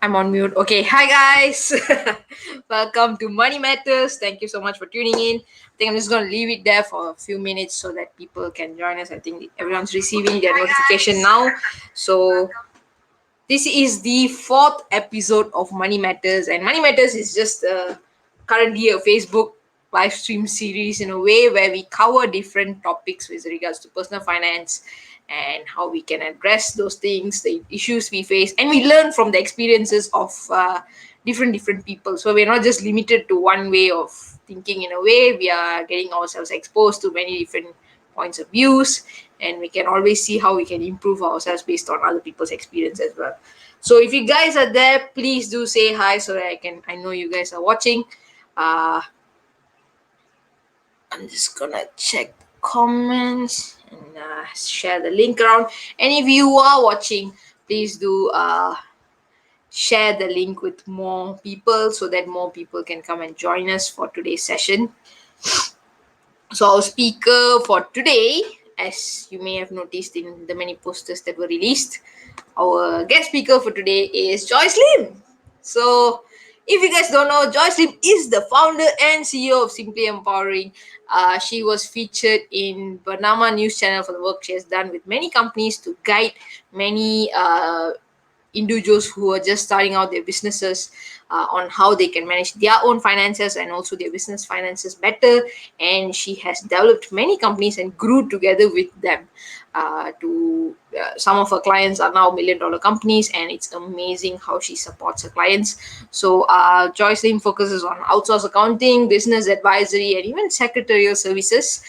I'm on mute. Okay, hi guys. Welcome to Money Matters. Thank you so much for tuning in. I think I'm just going to leave it there for a few minutes so that people can join us. I think everyone's receiving their notification now. So, this is the fourth episode of Money Matters, and Money Matters is just currently a Facebook live stream series in a way where we cover different topics with regards to personal finance and how we can address those things, the issues we face, and we learn from the experiences of different people. So we're not just limited to one way of thinking. In a way, we are getting ourselves exposed to many different points of views, and we can always see how we can improve ourselves based on other people's experience as well. So if you guys are there, please do say hi so that I know you guys are watching. uh I'm just gonna check the comments and share the link around. And if you are watching, please do share the link with more people so that more people can come and join us for today's session. So our speaker for today, as you may have noticed in the many posters that were released, our guest speaker for today is Joyce Lim. So if you guys don't know, Joyce Lim is the founder and CEO of Simply Empowering. She was featured in Bernama News Channel for the work she has done with many companies to guide many individuals who are just starting out their businesses on how they can manage their own finances and also their business finances better. And she has developed many companies and grew together with them. To Some of her clients are now $1 million companies, and it's amazing how she supports her clients. So Joyce Lim focuses on outsource accounting, business advisory, and even secretarial services.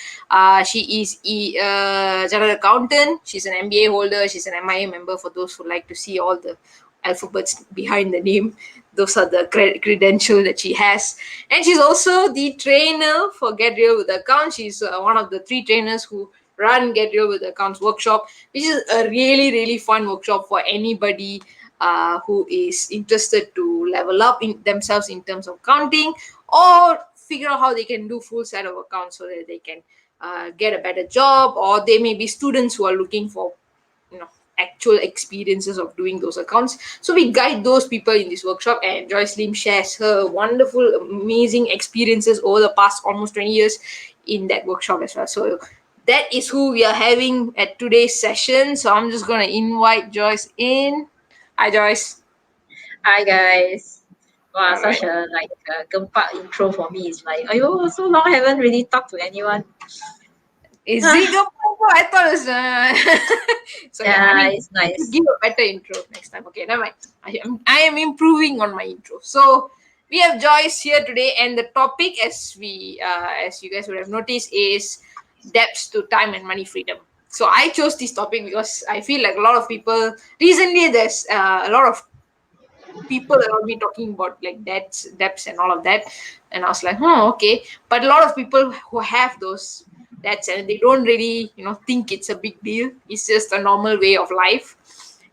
She is a general accountant. She's an MBA holder. She's an MIA member, for those who like to see all the alphabets behind the name. Those are the credential that she has. And she's also the trainer for Get Real with Accounts. She's one of the 3 trainers who run Get Real with Accounts workshop, which is a really fun workshop for anybody who is interested to level up in themselves in terms of accounting, or figure out how they can do full set of accounts so that they can get a better job, or they may be students who are looking for actual experiences of doing those accounts. So we guide those people in this workshop, and Joyce Lim shares her wonderful, amazing experiences over the past almost 20 years in that workshop as well. So that is who we are having at today's session. So I'm just going to invite Joyce in. Hi, Joyce. Hi guys. Wow, All right. such a gempak intro for me. It's like, ayo, so long I haven't really talked to anyone. Is it good? I thought it was. So yeah, I Yeah, mean, it's I could nice. give a better intro next time. Okay, never mind. I am improving on my intro. So we have Joyce here today, and the topic, as you guys would have noticed, is debts to time and money freedom. So I chose this topic because I feel like a lot of people recently, there's a lot of people around me talking about like debts and all of that, and I was like, okay. But a lot of people who have those debts, and they don't really think it's a big deal. It's just a normal way of life.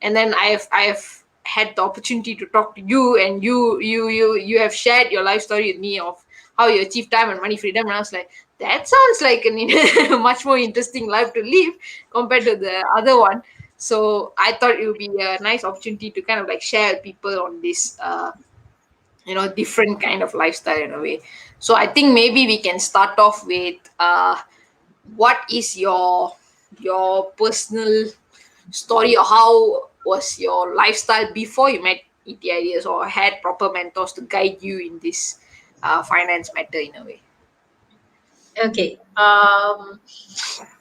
And then I have had the opportunity to talk to you, and you have shared your life story with me of how you achieve time and money freedom, and I was like, that sounds like a much more interesting life to live compared to the other one. So I thought it would be a nice opportunity to kind of like share with people on this different kind of lifestyle in a way. So I think maybe we can start off with what is your personal story, or how was your lifestyle before you met ET Ideas or had proper mentors to guide you in this finance matter in a way. Okay.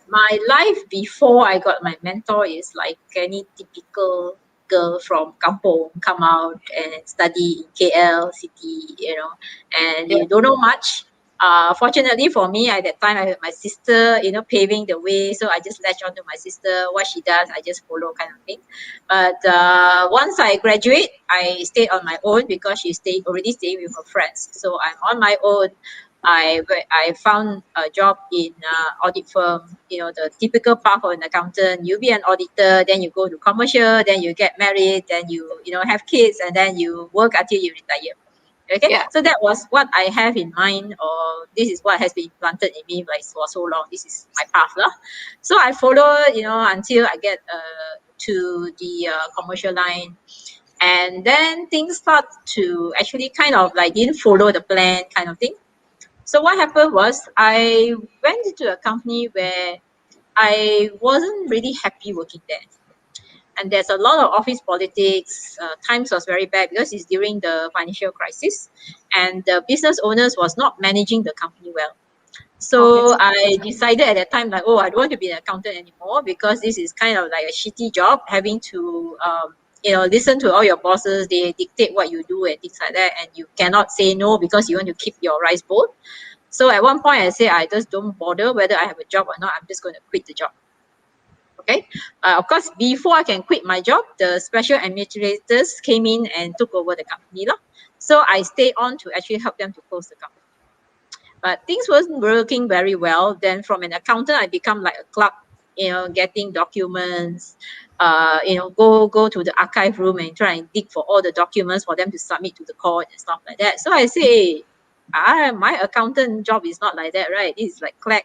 My life before I got my mentor is like any typical girl from kampong come out and study in KL city, and Yeah. you don't know much. Fortunately for me, at that time, I had my sister, paving the way. So I just latch on to my sister. What she does, I just follow, kind of thing. But once I graduate, I stayed on my own because she stayed already staying with her friends. So I'm on my own. I found a job in audit firm. The typical path of an accountant. You be an auditor, then you go to commercial, then you get married, then you have kids, and then you work until you retire. Okay, Yeah. so that was what I have in mind, or this is what has been implanted in me like for so long. This is my path lah. So I follow, until I get to the commercial line, And then things start to actually kind of like didn't follow the plan kind of thing. So what happened was I went into a company where I wasn't really happy working there. And there's a lot of office politics. Times was very bad because it's during the financial crisis, and the business owners was not managing the company well. Okay. So I decided at that time like, oh, I don't want to be an accountant anymore because this is kind of like a shitty job, having to listen to all your bosses. They dictate what you do and things like that, and you cannot say no because you want to keep your rice bowl. So at one point I said, I just don't bother whether I have a job or not. I'm just going to quit the job. Okay. Of course, before I can quit my job, the special administrators came in and took over the company lah. So I stayed on to actually help them to close the company. But things wasn't working very well. Then from an accountant, I become like a clerk, getting documents, go to the archive room and try and dig for all the documents for them to submit to the court and stuff like that. So I say, my accountant job is not like that, right? This is like clerk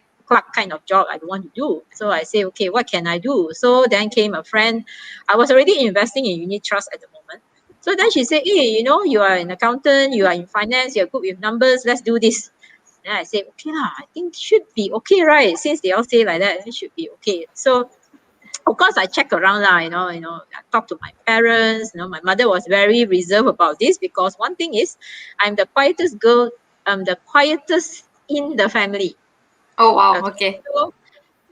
kind of job I don't want to do. So I say, okay, what can I do? So then came a friend. I was already investing in unit trust at the moment. So then she said, hey, you are an accountant, you are in finance, you're good with numbers, let's do this. Then I said, okay lah, I think should be okay, right? Since they all say like that, it should be okay. So of course I check around lah, I talk to my parents. My mother was very reserved about this because one thing is I'm the quietest girl, I'm the quietest in the family. Oh wow. Okay. Okay. So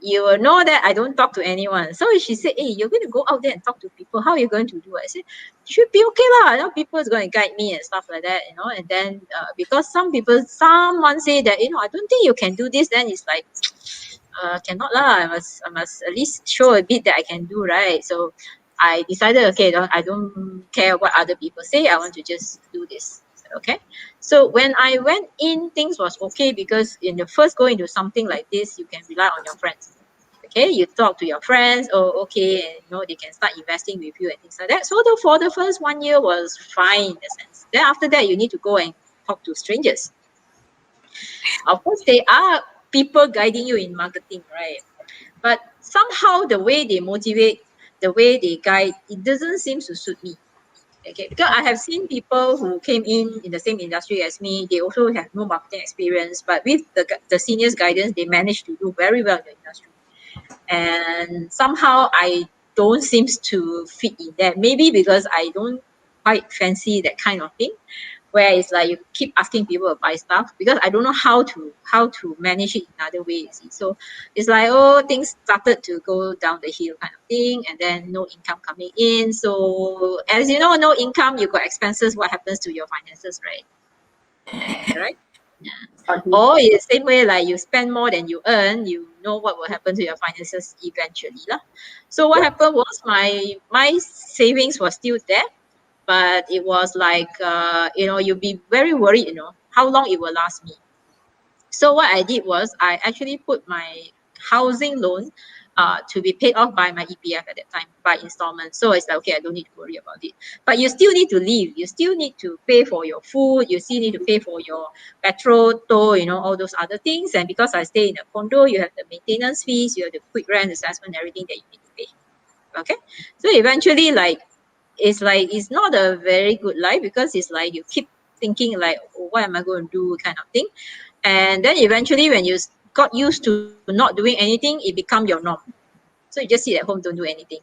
you will know that I don't talk to anyone. So she said, hey, you're going to go out there and talk to people. How are you going to do it? I said, should be okay lah. People is going to guide me and stuff like that, And then because someone say that, I don't think you can do this. Then it's like, cannot lah. I must at least show a bit that I can do, right? So I decided, okay, I don't care what other people say. I want to just do this. Okay. So when I went in, things was okay because in the first go into something like this, you can rely on your friends. Okay, you talk to your friends. Oh, okay, and they can start investing with you and things like that. So for the first 1 year was fine in a sense. Then after that, you need to go and talk to strangers. Of course, they are people guiding you in marketing, right? But somehow the way they motivate, the way they guide, it doesn't seem to suit me. Okay, because I have seen people who came in the same industry as me. They also have no marketing experience, but with the seniors guidance, they managed to do very well in the industry. And somehow I don't seems to fit in that. Maybe because I don't quite fancy that kind of thing, where it's like you keep asking people to buy stuff because I don't know how to manage it in other ways. So it's like, oh, things started to go down the hill kind of thing, and then no income coming in. So as you know, no income, you got expenses. What happens to your finances, right? Right? Okay. Or in the same way, like you spend more than you earn, you know what will happen to your finances eventually lah. So what Yeah. happened was my savings was still there, but it was like you'll be very worried, how long it will last me. So what I did was I actually put my housing loan to be paid off by my EPF at that time by installment. So it's like, okay, I don't need to worry about it. But you still need to live. You still need to pay for your food. You still need to pay for your petrol, toll, all those other things. And because I stay in a condo, you have the maintenance fees, you have the quick rent assessment, everything that you need to pay. Okay. So eventually, it's not a very good life because it's like you keep thinking like, oh, what am I going to do kind of thing. And then eventually when you got used to not doing anything, it become your norm. So you just sit at home, don't do anything.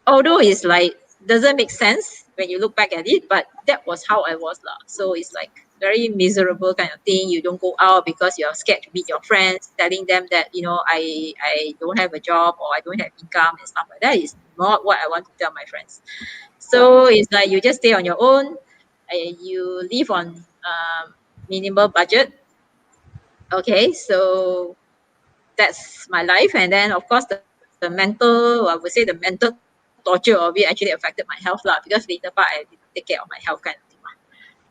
Although it's like doesn't make sense when you look back at it, but that was how I was lah. So it's like very miserable kind of thing. You don't go out because you're scared to meet your friends, telling them that I don't have a job or I don't have income and stuff like that is not what I want to tell my friends. So it's like you just stay on your own. You live on minimal budget. Okay, so that's my life. And then of course I would say the mental torture of it actually affected my health lah, because later part I didn't take care of my health kind of thing lah.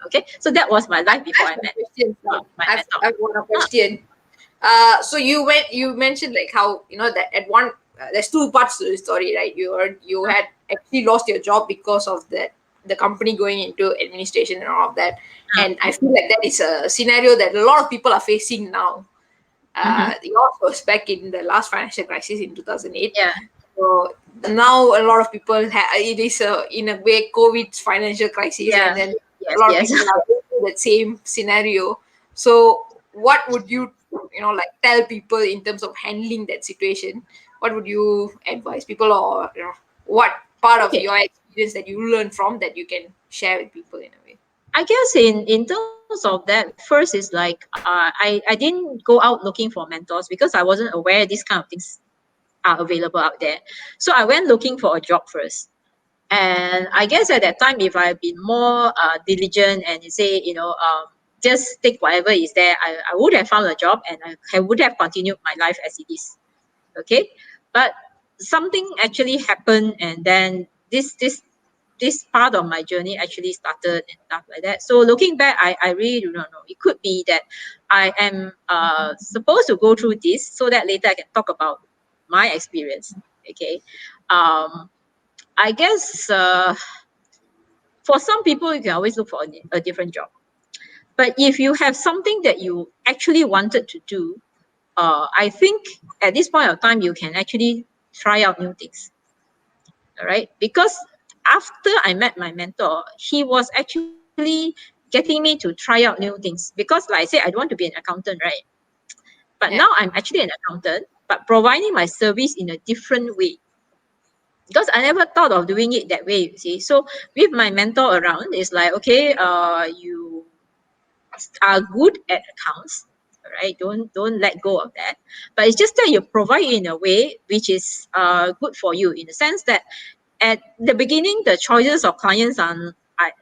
Okay, so that was my life before I met Question. my mentor. I've got a question. So you mentioned like how that at one there's two parts to the story, right? You had actually lost your job because of the company going into administration and all of that, and I feel like that is a scenario that a lot of people are facing now. Mm-hmm. Yours was back in the last financial crisis in 2008. Yeah. So now a lot of people it is in a way COVID's financial crisis, and Yeah. then a Yes. lot of Yes. people are going through that same scenario. So what would you, like, tell people in terms of handling that situation? What would you advise people, or what part of Okay. your experience that you learn from that you can share with people in a way? I guess in terms of that, first is like I didn't go out looking for mentors because I wasn't aware these kind of things are available out there. So I went looking for a job first. And I guess at that time, if I had been more diligent and say, just take whatever is there, I would have found a job and I would have continued my life as it is. Okay. But something actually happened, and then this part of my journey actually started and stuff like that. So looking back, I really do not know. It could be that I am supposed to go through this so that later I can talk about my experience. Okay. Um, I guess for some people, you can always look for a different job. But if you have something that you actually wanted to do, I think at this point of time, you can actually try out new things. All right. Because after I met my mentor, he was actually getting me to try out new things. Because, like I said, I don't want to be an accountant, right? But now Yeah, I'm actually an accountant, but providing my service in a different way. Because I never thought of doing it that way, you see. So with my mentor around, it's like, okay, you are good at accounts, all right? Don't let go of that. But it's just that you provide it in a way which is good for you, in the sense that at the beginning, the choices of clients are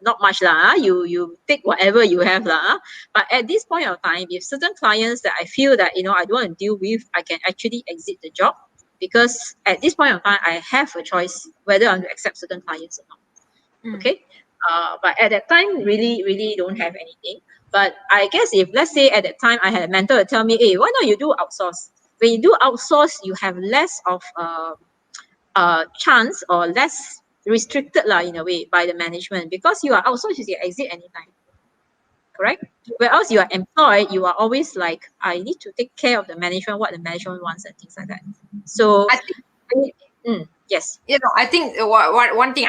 not much lah. You take whatever you have lah. But at this point of time, if certain clients that I feel that I don't want to deal with, I can actually exit the job, because at this point of time, I have a choice whether I want to accept certain clients or not. mm. Okay. But at that time, really don't have anything. But I guess if, let's say, at that time I had a mentor tell me, hey, why not you do outsource? When you do outsource, you have less of chance, or less restricted lah, in a way, by the management, because you are outsourced, you can exit anytime, correct? Whereas you are employed, you are always like, I need to take care of the management, what the management wants and things like that. So I think, yes. I think one thing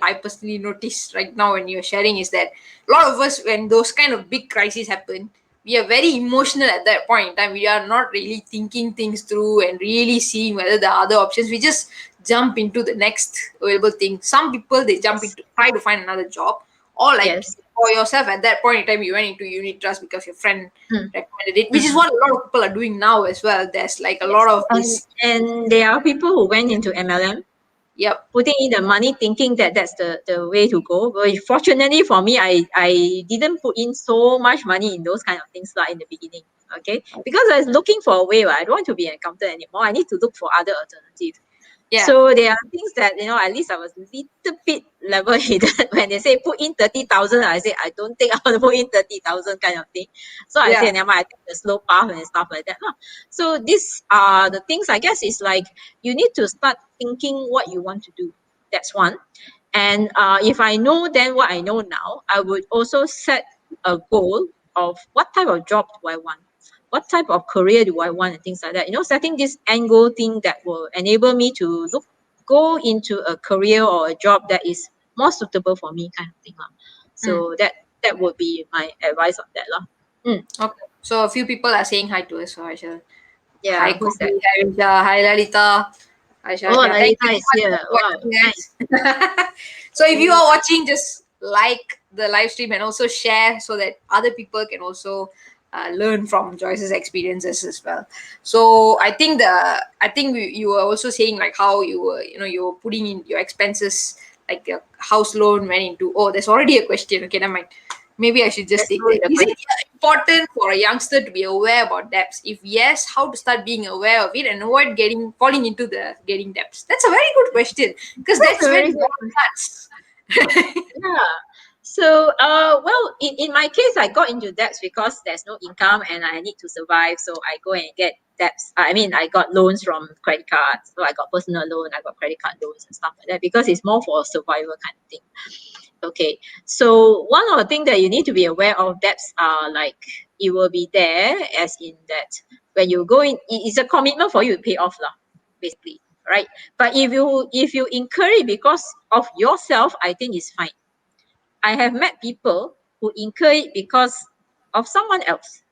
I personally noticed right now when you're sharing is that a lot of us, when those kind of big crises happen, we are very emotional at that point in time. We are not really thinking things through and really seeing whether there are other options. We just jump into the next available thing. Some people, they jump into try to find another job, or like Yes. for yourself at that point in time, you went into unit trust because your friend Mm, recommended it, which is mm. what a lot of people are doing now as well. There's like a lot Yes. of and this. and there are people who went into MLM, Yep. putting in the money, thinking that that's the way to go. But fortunately for me, I didn't put in so much money in those kind of things like in the beginning. Okay, because I was looking for a way. I don't want to be an accountant anymore. I need to look for other alternatives. Yeah. So there are things that at least I was a little bit level headed. When they say put in 30,000, I say I don't think I want to put in 30,000 kind of thing. So I say Yeah. never mind, I take the slow path and stuff like that lah. So these are the things, I guess, is like you need to start thinking what you want to do. That's one. And if I know then what I know now, I would also set a goal of what type of job do I want, what type of career do I want, and things like that. Setting this end goal thing that will enable me to go into a career or a job that is more suitable for me, kind of thing lah. Mm. So that would be my advice on that lah. Mm, Okay. So a few people are saying hi to us, so I shall. Hi yeah, who's that? Kofi, hi Risha, hi Lalita, hi Oh, Shasha. Thank you Lalita so is much here. for Wow, watching, nice. guys. So if you Very are nice. watching, just like the live stream and also share so that other people can also learn from Joyce's experiences as well. So you were also saying like how you were putting in your expenses, like your house loan went into. Oh, there's already a question. Okay, never mind. Maybe I should just Let's take go with that. the Is question. it important for a youngster to be aware about debts? If yes, how to start being aware of it and avoid falling into the getting debts? That's a very good question because That's a that's when very it good all question. starts. Yeah. So, well, in my case, I got into debts because there's no income and I need to survive. So I go and get debts. I mean, I got loans from credit cards. So I got personal loan, I got credit card loans and stuff like that, because it's more for a survival kind of thing. Okay. So one of the things that you need to be aware of, debts are like, it will be there, as in that when you go in, it's a commitment for you to pay off lah, basically. right? But if you incur it because of yourself, I think it's fine. I have met people who incur it because of someone else.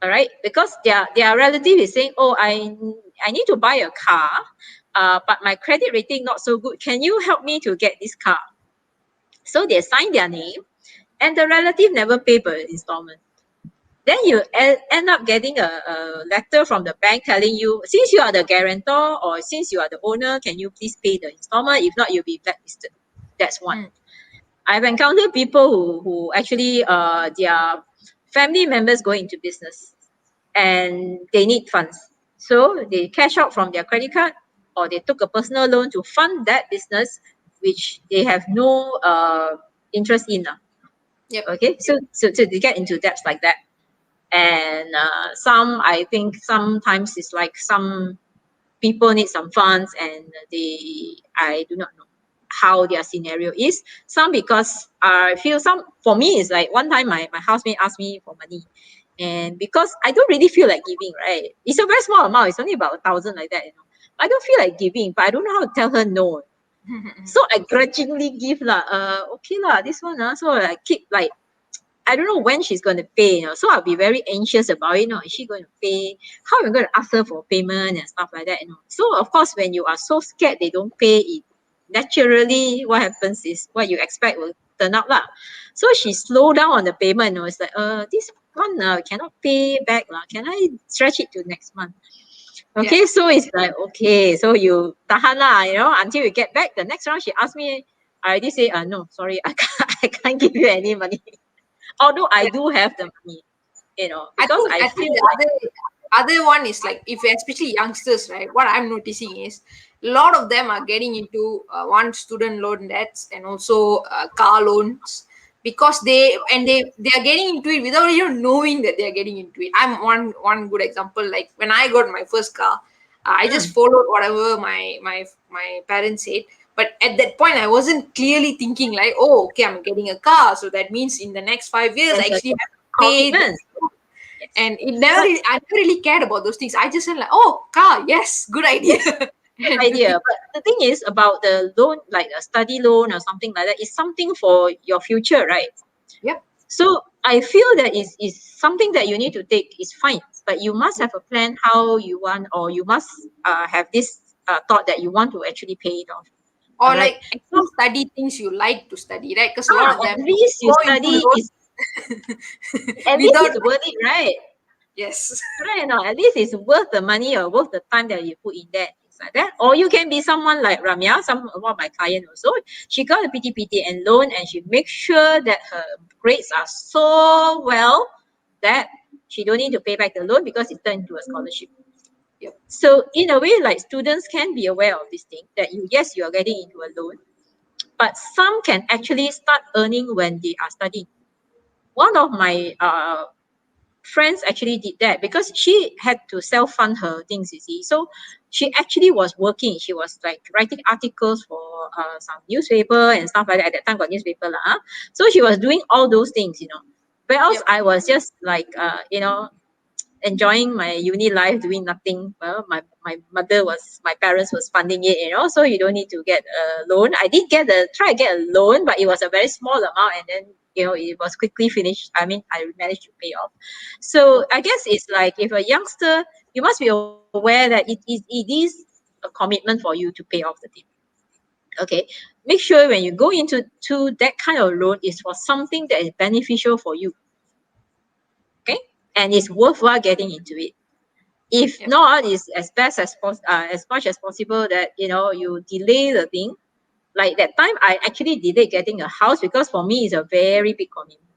All right, because their relative is saying, oh, I need to buy a car, but my credit rating not so good. Can you help me to get this car? So they sign their name, and the relative never pay per installment. Then you end up getting a letter from the bank telling you, since you are the guarantor or since you are the owner, can you please pay the installment? If not, you'll be blacklisted. That's one. Mm. I've encountered people who actually their family members go into business and they need funds. So they cash out from their credit card or they took a personal loan to fund that business, which they have no interest in. Yep. Okay, so they get into debts like that. And some, I think sometimes it's like some people need some funds and I do not know how their scenario is. Some because I feel some, for me it's like one time my housemate asked me for money, and because I don't really feel like giving, right? It's a very small amount, it's only about 1,000 like that, I don't feel like giving, but I don't know how to tell her no. So I grudgingly give lah, okay lah, this one so I keep like, I don't know when she's going to pay, so I'll be very anxious about it. Is she going to pay? How am I going to ask her for payment and stuff like that? So of course, when you are so scared they don't pay it, naturally what happens is what you expect will turn up lah. So she slowed down on the payment. It's like, this one cannot pay back lah. Can I stretch it to next month? Yeah. Okay, so it's like, okay, so you tahan lah, until you get back. The next round she asked me, I already say, no, sorry, I can't give you any money. Although I Yeah. do have the money, I because think I I think feel the like, other one is like, if especially youngsters, right? What I'm noticing is a lot of them are getting into one, student loan debts, and also car loans, because they are getting into it without even knowing that they are getting into it. I'm one good example. Like when I got my first car, I just mm, followed whatever my parents said. But at that point, I wasn't clearly thinking like, oh, okay, I'm getting a car, so that means in the next 5 years, I there's a actually have to pay this. commitment. Yes. And it never But really, I never really cared about those things. I just said like, oh, car, yes, good idea. yes, good And to idea. think, But the thing is about the loan, like a study loan or something like that, is something for your future, right? yep, So I feel that is something that you need to take is fine, but you must have a plan how you want, or you must have this thought that you want to actually pay it off. All or right. like So actually study things you like to study, right? Because a lot of at them least you go into study is loans at least without, it's worth it, right? yes, Correct or not? At least it's worth the money or worth the time that you put in there, things like that. Or you can be someone like Ramya, one of my client also. She got a PTPT and loan, and she makes sure that her grades are so well that she don't need to pay back the loan because it's turned into a scholarship. yep, So in a way, like students can be aware of this thing that you are getting into a loan, but some can actually start earning when they are studying. One of my friends actually did that because she had to self-fund her things, you see. So she actually was working. She was like writing articles for some newspaper and stuff like that. At that time got newspaper lah. So she was doing all those things. Whereas yep, I was just like enjoying my uni life, doing nothing. Well, my parents was funding it. So you don't need to get a loan. I did try to get a loan, but it was a very small amount, and then it was quickly finished. I mean, I managed to pay off. So I guess it's like, if a youngster, you must be aware that it is a commitment for you to pay off the thing. Okay, make sure when you go into that kind of loan is for something that is beneficial for you. Okay, and it's worthwhile getting into it. If yep. not, it's as much as possible that you delay the thing. Like that time, I actually delayed getting a house because for me it's a very big commitment.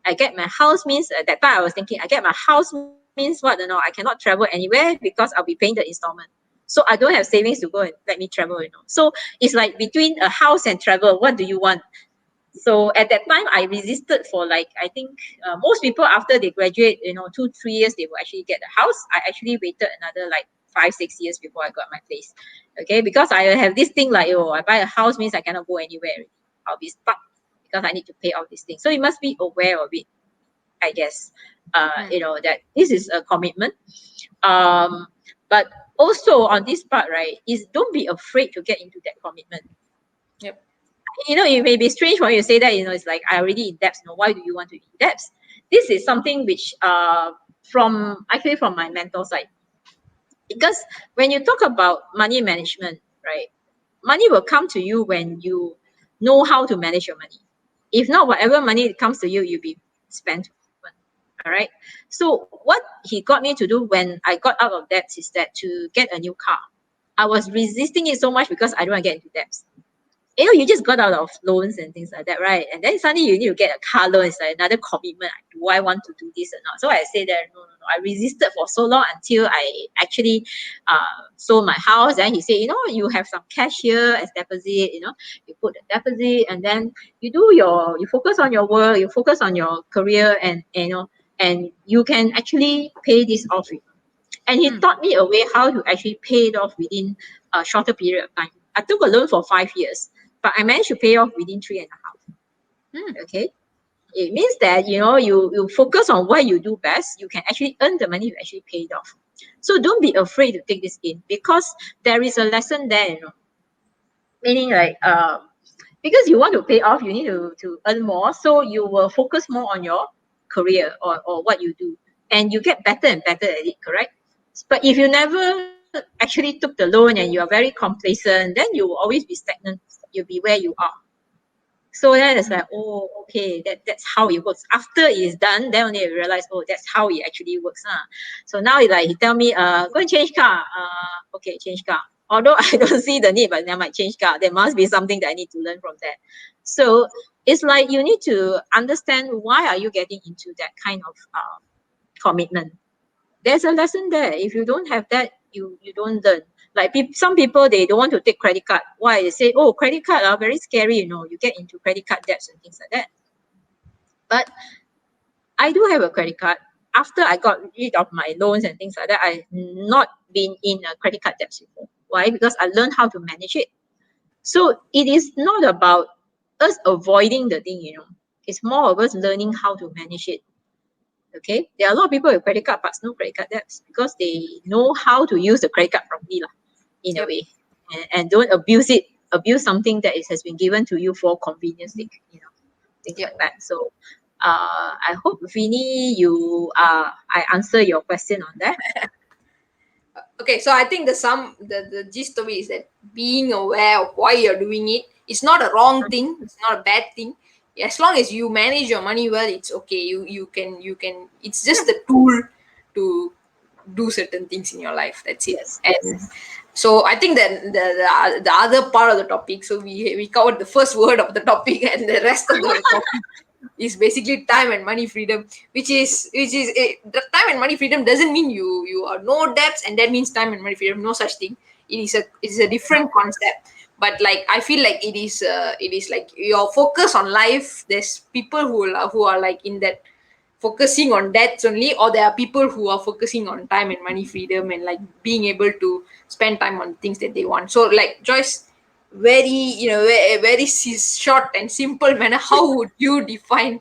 I get my house means, at that time I was thinking, I get my house means what? I cannot travel anywhere because I'll be paying the installment. So I don't have savings to go and let me travel. So it's like between a house and travel, what do you want? So at that time, I resisted for like, I think most people after they graduate, 2-3 years, they will actually get a house. I actually waited another like 5-6 years before I got my place. Okay, because I have this thing like, I buy a house means I cannot go anywhere already. I'll be stuck because I need to pay off this thing. So you must be aware of it, I guess. Mm. That this is a commitment. Um, But also on this part, right, is don't be afraid to get into that commitment. Yep. It may be strange when you say that, it's like I already in debts. Why do you want to be in debts? This is something which from my mentor side. Because when you talk about money management, right, money will come to you when you know how to manage your money. If not, whatever money comes to you, you'll be spent. All right. So what he got me to do when I got out of debt is that to get a new car. I was resisting it so much because I don't want to get into debts. You just got out of loans and things like that, right? And then suddenly you need to get a car loan. It's like another commitment. Do I want to do this or not? So I say that no. I resisted for so long until I actually sold my house. And he said, you have some cash here as deposit. You put the deposit, and then you focus on your work, you focus on your career, and you can actually pay this off. And he taught me a way how to actually pay it off within a shorter period of time. I took a loan for 5 years, but I managed to pay off within 3.5. Okay. It means that you focus on what you do best, you can actually earn the money to actually pay it off. So don't be afraid to take this in, because there is a lesson there, meaning like because you want to pay off, you need to earn more. So you will focus more on your career or what you do, and you get better and better at it, correct? But if you never actually took the loan and you are very complacent, then you will always be stagnant. You'll be where you are. So then it's like, oh, okay, that's how it works. After it is done, then only I realize, oh, that's how it actually works. So now it's like he tell me, go and change car. Okay, change car. Although I don't see the need, but I might change car. There must be something that I need to learn from that. So it's like you need to understand why are you getting into that kind of commitment. There's a lesson there. If you don't have that, you don't learn. Like some people, they don't want to take credit card. Why? They say, oh, credit card are very scary. You get into credit card debts and things like that. But I do have a credit card. After I got rid of my loans and things like that, I've not been in a credit card debt before. Why? Because I learned how to manage it. So it is not about us avoiding the thing. It's more of us learning how to manage it. Okay, there are a lot of people with credit card but no credit card debts because they know how to use the credit card properly, in a way, and don't abuse something that has been given to you for convenience sake, things like that. So I hope, Vinny, I answer your question on that. Okay, so I think the gist of it is that being aware of why you're doing it, it's not a wrong thing, it's not a bad thing. As long as you manage your money well, it's okay. You can it's just a tool to do certain things in your life. That's it. Yes, And yes. so I think that the other part of the topic, so we covered the first word of the topic, and the rest of the topic is basically time and money freedom, the time and money freedom doesn't mean you are no debts and that means time and money freedom. No such thing. It is a different concept. But like I feel like it is like your focus on life. There's people who are like in that focusing on debts only, or there are people who are focusing on time and money freedom and like being able to spend time on things that they want. So like Joyce, very short and simple manner, how would you define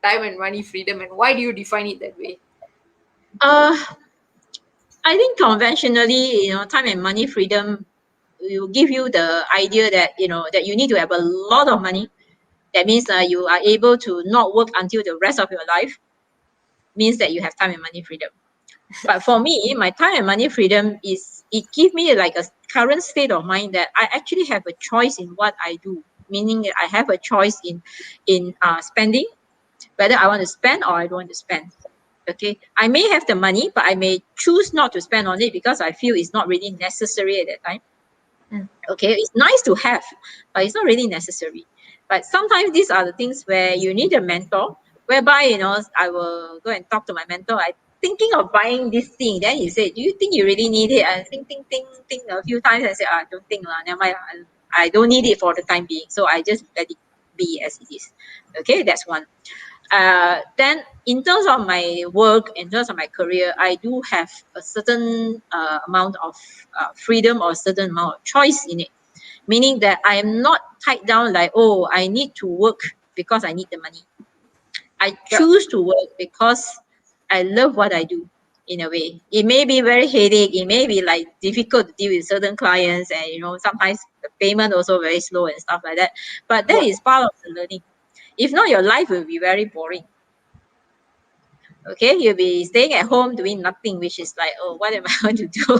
time and money freedom, and why do you define it that way? uh I think conventionally, time and money freedom will give you the idea that that you need to have a lot of money. That means you are able to not work until the rest of your life. Means that you have time and money freedom. But for me, my time and money freedom it gives me like a current state of mind that I actually have a choice in what I do. Meaning that I have a choice in spending, whether I want to spend or I don't want to spend. Okay, I may have the money, but I may choose not to spend on it because I feel it's not really necessary at that time. Mm. Okay, it's nice to have, but it's not really necessary. But sometimes these are the things where you need a mentor, whereby I will go and talk to my mentor. I thinking of buying this thing. Then he said, "Do you think you really need it?" I think a few times. I said, "I don't think lah. Never mind. I don't need it for the time being. So I just let it be as it is." Okay, that's one. Then in terms of my work, in terms of my career, I do have a certain amount of freedom or a certain amount of choice in it. Meaning that I am not tied down like, oh, I need to work because I need the money. I Yeah. choose to work because I love what I do. in a way. It may be very headache. It may be like difficult to deal with certain clients, and sometimes the payment also very slow and stuff like that. But that Yeah. is part of the learning. If not, your life will be very boring. Okay, you'll be staying at home doing nothing, which is like, oh, what am I going to do?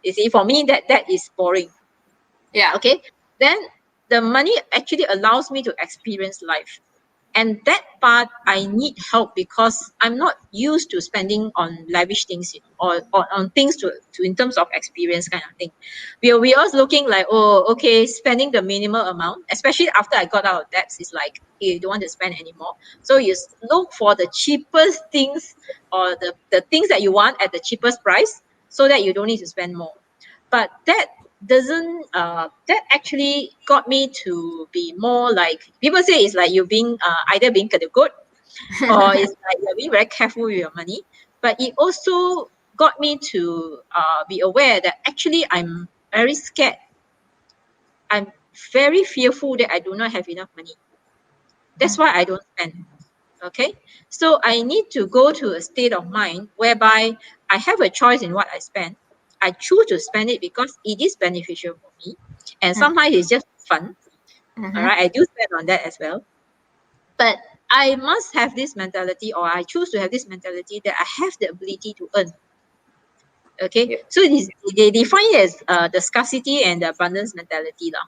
You see, for me, that is boring. Yeah. Okay, then the money actually allows me to experience life. And that part I need help because I'm not used to spending on lavish things, or on things to in terms of experience kind of thing. We always looking like, oh, okay, spending the minimal amount, especially after I got out of debts, is like, you don't want to spend anymore. So you look for the cheapest things, or the things that you want at the cheapest price, so that you don't need to spend more. But that actually got me to be more like, people say it's like you being either being good, or it's like you're being very careful with your money. But it also got me to be aware that actually very scared I'm very fearful that I do not have enough money. That's why I don't spend. Okay, so I need to go to a state of mind whereby I have a choice in what I spend. I choose to spend it because it is beneficial for me, and sometimes it's just fun. All Mm-hmm. right, I do spend on that as well. But I must have this mentality, or I choose to have this mentality, that I have the ability to earn. Okay, Yep. so they define it as the scarcity and the abundance mentality lah.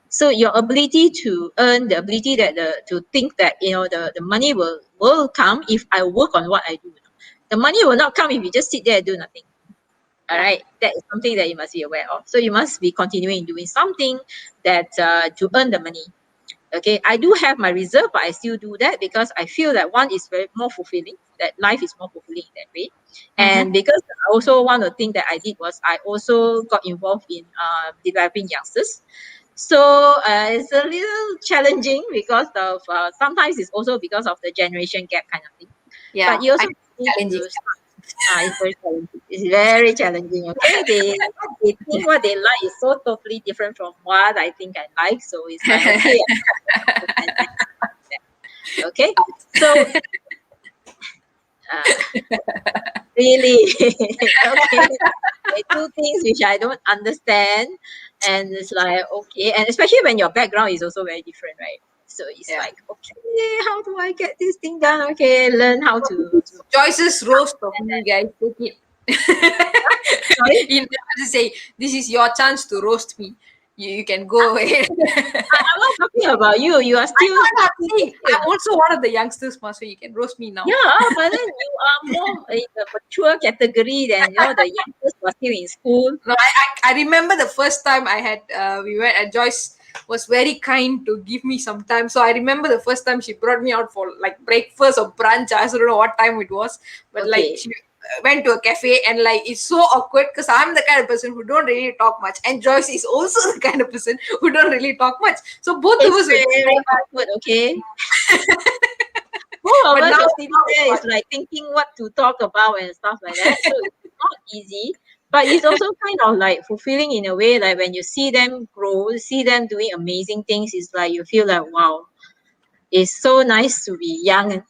So your ability to earn, the ability that to think that the money will come if I work on what I do. The money will not come if you just sit there and do nothing. All Yeah. right, that is something that you must be aware of. So you must be continuing doing something that to earn the money. Okay, I do have my reserve, but I still do that because I feel that one is very more fulfilling. That life is more fulfilling in that way, Mm-hmm. and because also one of the things that I did was I also got involved in developing youngsters. So it's a little challenging because of sometimes it's also because of the generation gap kind of thing. But Yeah. you I also think need it's challenging. to start. It's very challenging. It's very challenging. Okay, what they think, what they like is so totally different from what I think I like. So it's like, okay, understand that. Okay, so uh, really, okay, they do things which I don't understand, and it's like, okay, and especially when your background is also very different, right? So it's Yeah. like, okay, how do I get this thing done? Okay, learn how to Choices roast of me, guys. Take sorry. it. You know, just say this is your chance to roast me. You can go ahead. I'm not talking about you. You are I still know I'm saying thinking. I'm also one of the youngsters, ma, so you can roast me now. Yeah, but then you are more in the mature category than the youngsters who are still in school. No, I remember the first time I had we went and Joyce was very kind to give me some time. So I remember the first time she brought me out for like breakfast or brunch. I also don't know what time it was, but like Okay. she went to a cafe and like it's so awkward because I'm the kind of person who don't really talk much, and Joyce is also the kind of person who don't really talk much. So both of It's us were just very kind awkward, okay? Both of but us now are sitting it's there, fun. it's like thinking what to talk about and stuff like that. So it's not easy, but it's also kind of like fulfilling in a way. Like when you see them grow, see them doing amazing things, it's like you feel like, wow, it's so nice to be younger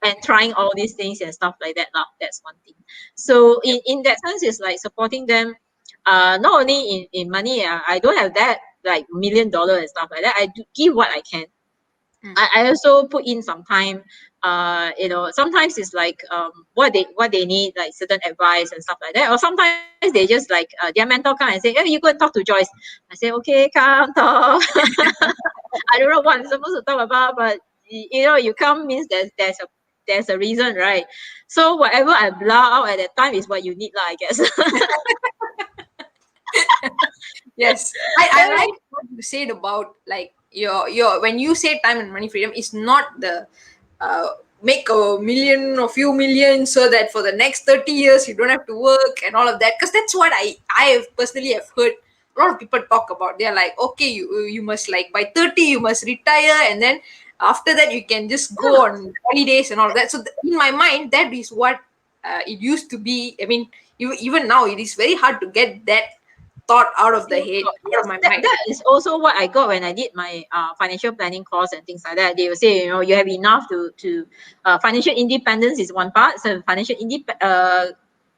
and trying all these things and stuff like that lah. That's one thing. So Yep. in that sense, it's like supporting them, not only in money. I don't have that like $1 million and stuff like that. I do give what I can. Mm. I also put in some time. Sometimes it's like what they need, like certain advice and stuff like that. Or sometimes they just like their mentor come and say, "Hey, you go and talk to Joyce." I say, "Okay, come talk." I don't know what I'm supposed to talk about, but you come means there's a reason, right? So whatever I blur out at that time is what you need, lah, I guess. Yes, I like what you said about like your when you say time and money freedom is not the make a million or few million so that for the next 30 years you don't have to work and all of that, because that's what I have personally have heard a lot of people talk about. They're like, okay, you must like by 30 you must retire, and then after that you can just go on holidays and all of that. So in my mind that is what it used to be. I mean, even now it is very hard to get that thought out of the head, out Yes, of my that, mind. that is also what I got when I did my financial planning course and things like that. They will say, you know, you have enough to financial independence is one part. So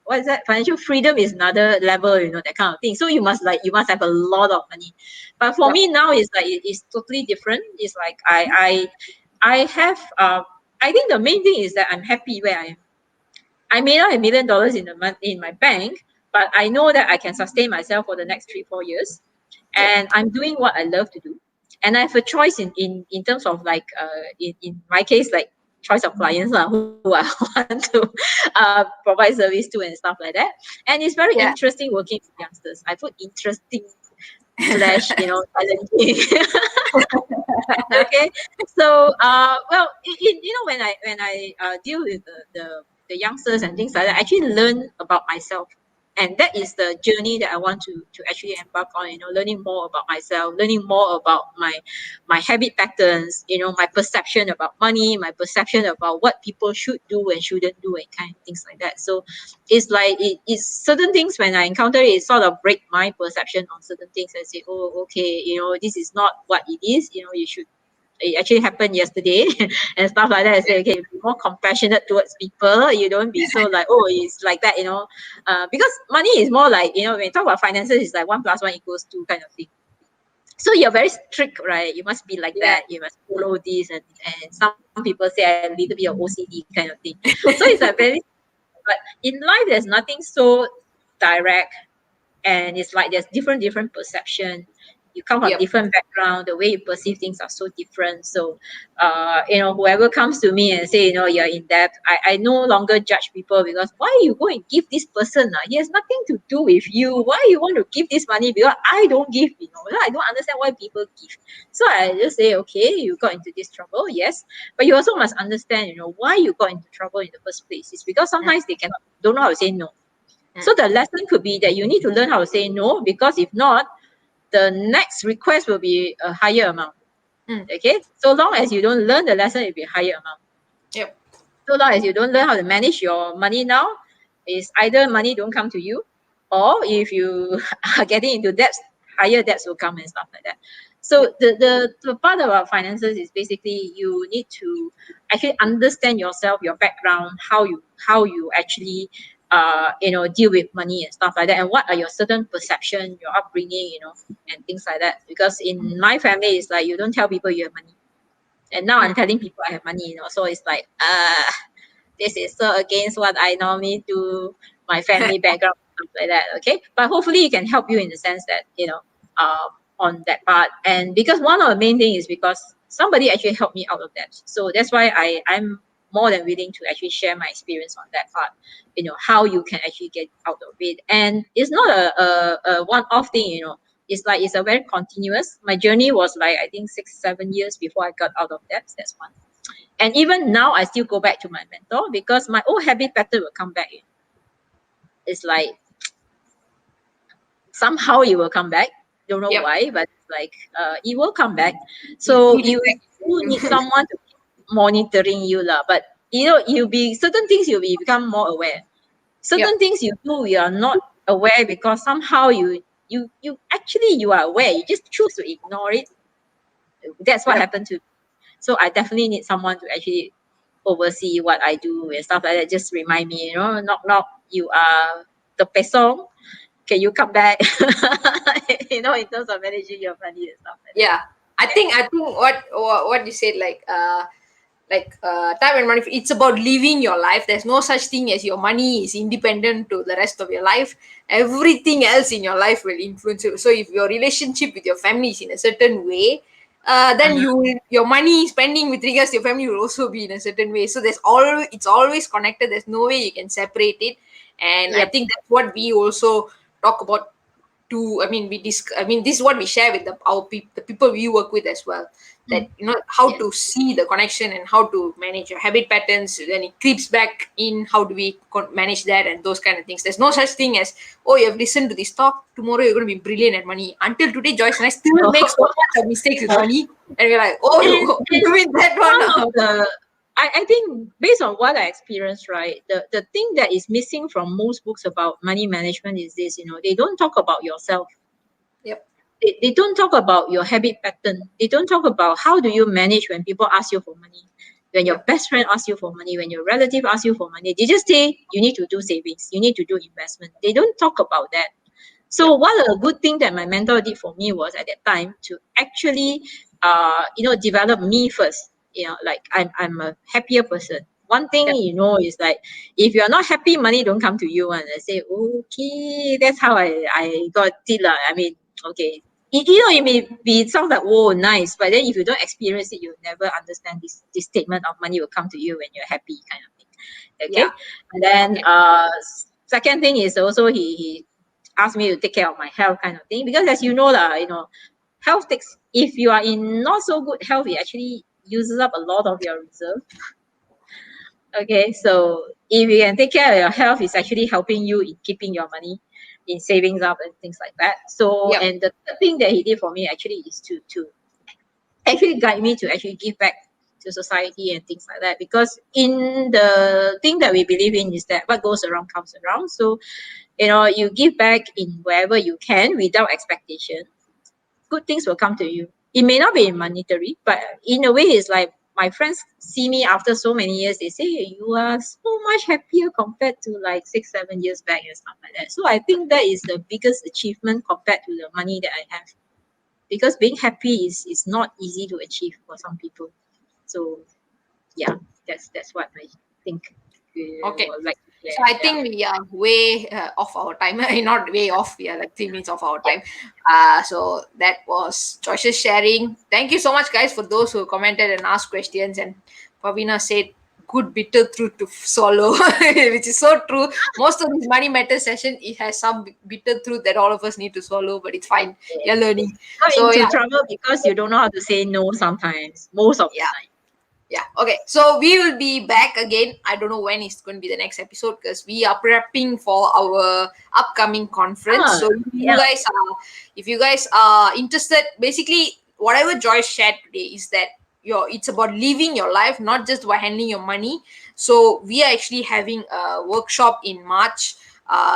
what is that? Financial freedom is another level, you know, that kind of thing. So you must have a lot of money. But for Yep. me now, it's like it's totally different. It's like I have I think the main thing is that I'm happy where I am. I may not have $1 million in the month in my bank, but I know that I can sustain myself for the next 3-4 years, Yep. and I'm doing what I love to do, and I have a choice in terms of like in my case, like choice of clients who I want to provide service to and stuff like that. And it's very Yeah. interesting working with youngsters. I put interesting slash, you know, challenging. Okay, so well, you know, when I deal with the youngsters and things like that, I actually learn about myself, and that is the journey that I want to actually embark on. You know, learning more about myself, learning more about my habit patterns, you know, my perception about money, my perception about what people should do and shouldn't do, and kind of things like that. So it's like it's certain things when I encounter it, it sort of break my perception on certain things. I say, oh, okay, you know, this is not what it is. You know, you should, it actually happened yesterday and stuff like that. I say, okay, be more compassionate towards people. You don't be so like, oh, it's like that, you know. Because money is more like, you know, when you talk about finances, it's like 1 + 1 = 2 kind of thing. So you're very strict, right? You must be like Yeah. that. You must follow this, and some people say a little bit of OCD kind of thing. So it's a very, but in life, there's nothing so direct, and it's like there's different perception. You come from Yep. different background, the way you perceive things are so different. So you know, whoever comes to me and say, you know, you're in debt, I no longer judge people, because why you go and give this person, he has nothing to do with you. Why you want to give this money? Because I don't give, you know. I don't understand why people give. So I just say, okay, you got into this trouble, yes, but you also must understand, you know, why you got into trouble in the first place. It's because Mm, sometimes they cannot, don't know how to say no. mm, So the lesson could be that you need to learn how to say no, because if not, the next request will be a higher amount. mm. Okay. So long as you don't learn the lesson, it'll be a higher amount. Yep. So long as you don't learn how to manage your money now, is either money don't come to you, or if you are getting into debts, higher debts will come and stuff like that. So Yep. the part about finances is basically you need to actually understand yourself, your background, how you actually you know, deal with money and stuff like that, and what are your certain perception, your upbringing, you know, and things like that. Because in my family, it's like you don't tell people you have money, and now I'm Mm. telling people I have money, you know. So it's like this is so against what I normally do, my family background, stuff like that. Okay, but hopefully it can help you in the sense that, you know, on that part. And because one of the main thing is because somebody actually helped me out of that, so that's why I'm more than willing to actually share my experience on that part. You know, how you can actually get out of it, and it's not a one-off thing. You know, it's like it's a very continuous. My journey was like, I think 6-7 years before I got out of that. That's one. And even now, I still go back to my mentor, because my old habit pattern will come back. It's like somehow it will come back. Don't know Yep. why, but it's like it will come back. You So put it you do need back. someone to keep monitoring you lah. But you know, you'll be certain things you'll be become more aware. Yep. Certain things you do, you are not aware, because somehow you actually you are aware. You just choose to ignore it. That's what Yep. happened to. So I definitely need someone to actually oversee what I do and stuff like that. Just remind me, you know, knock knock, you are the pesong. Can you come back? You know, in terms of managing your money and stuff like that. Yeah. I think what you said, time and money, it's about living your life. There's no such thing as your money is independent to the rest of your life. Everything else in your life will influence you. So if your relationship with your family is in a certain way, then Uh-huh. your money spending with regards to your family will also be in a certain way. So it's always connected. There's no way you can separate it. And I Yep. think that's what we also talk about. I mean, this is what we share with the people we work with as well, that Mm. how Yes. to see the connection and how to manage your habit patterns. Then it creeps back in, how do we manage that, and those kind of things. There's no such thing as, oh, you have listened to this talk, tomorrow you're going to be brilliant at money. Until today, Joyce and I still make so much of mistakes with money, and we're like, oh, And you mean that one? one of the I think based on what I experienced, right, the thing that is missing from most books about money management is this, they don't talk about yourself. Yep. They don't talk about your habit pattern. They don't talk about how do you manage when people ask you for money, when your Yep. best friend asks you for money, when your relative asks you for money. They just say you need to do savings, you need to do investment. They don't talk about that. So Yep. one of the good thing that my mentor did for me was at that time to actually, develop me first. Like I'm a happier person. One thing Yep. is like if you're not happy, money don't come to you. And I say, okay, that's how I got it lah. I mean, okay. It may be, it sounds like, oh, nice, but then if you don't experience it, you'll never understand this statement of money will come to you when you're happy, kind of thing. Yeah. Okay. And then Okay. second thing is also he asked me to take care of my health, kind of thing, because as you know lah, health takes, if you are in not so good health, it actually uses up a lot of your reserve. Okay, so if you can take care of your health, it's actually helping you in keeping your money in savings up and things like that. So, Yep. and the third thing that he did for me actually is to actually guide me to actually give back to society and things like that. Because in the thing that we believe in is that what goes around comes around. So, you give back in wherever you can without expectation, good things will come to you. It may not be monetary, but in a way, it's like my friends see me after so many years. They say, "Hey, you are so much happier compared to like 6, 7 years back and stuff like that." So I think that is the biggest achievement compared to the money that I have. Because being happy is not easy to achieve for some people. So yeah, that's what I think Okay. would like to So share. I Yeah. think we are way off our time. Not way off. We are like 3 minutes off our Yeah. time. So that was Josh's sharing. Thank you so much, guys, for those who commented and asked questions. And Pavina said, "Good bitter truth to swallow," which is so true. Most of this money matter session, it has some bitter truth that all of us need to swallow, but it's fine. You're Yes. learning. Got So into yeah, trouble because you don't know how to say no sometimes, most of the yeah. time. Yeah. Okay. So we will be back again. I don't know when it's going to be the next episode because we are prepping for our upcoming conference. Ah, So yeah. if you guys are interested, basically whatever Joyce shared today is that it's about living your life, not just by handling your money. So we are actually having a workshop in March,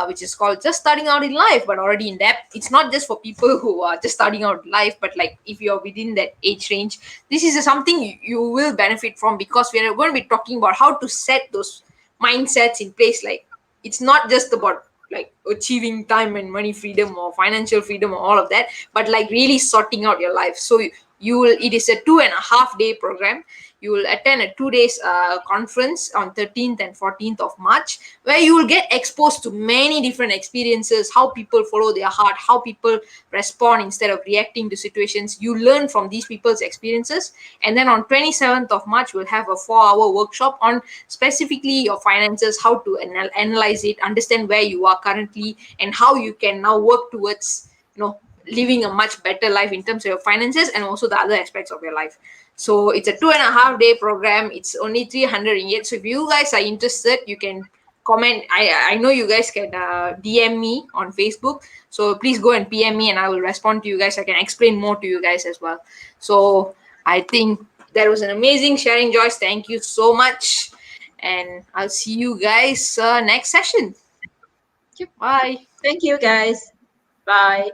which is called Just Starting Out in Life, but already in depth. It's not just for people who are just starting out in life, but like if you're within that age range, this is something you will benefit from because we are going to be talking about how to set those mindsets in place. Like it's not just about like achieving time and money freedom or financial freedom or all of that, but like really sorting out your life. So you will, it is a 2.5 day program. You will attend a 2 days conference on 13th and 14th of March, where you will get exposed to many different experiences, how people follow their heart, how people respond instead of reacting to situations. You learn from these people's experiences. And then on 27th of March, we'll have a 4 hour workshop on specifically your finances, how to analyze it, understand where you are currently, and how you can now work towards living a much better life in terms of your finances and also the other aspects of your life. So it's a 2.5 day program. It's only 300 ringgit. So if you guys are interested, you can comment. I know you guys can DM me on Facebook. So please go and PM me and I will respond to you guys. I can explain more to you guys as well. So I think that was an amazing sharing, Joyce. Thank you so much. And I'll see you guys next session. Yep. Bye. Thank you, guys. Bye.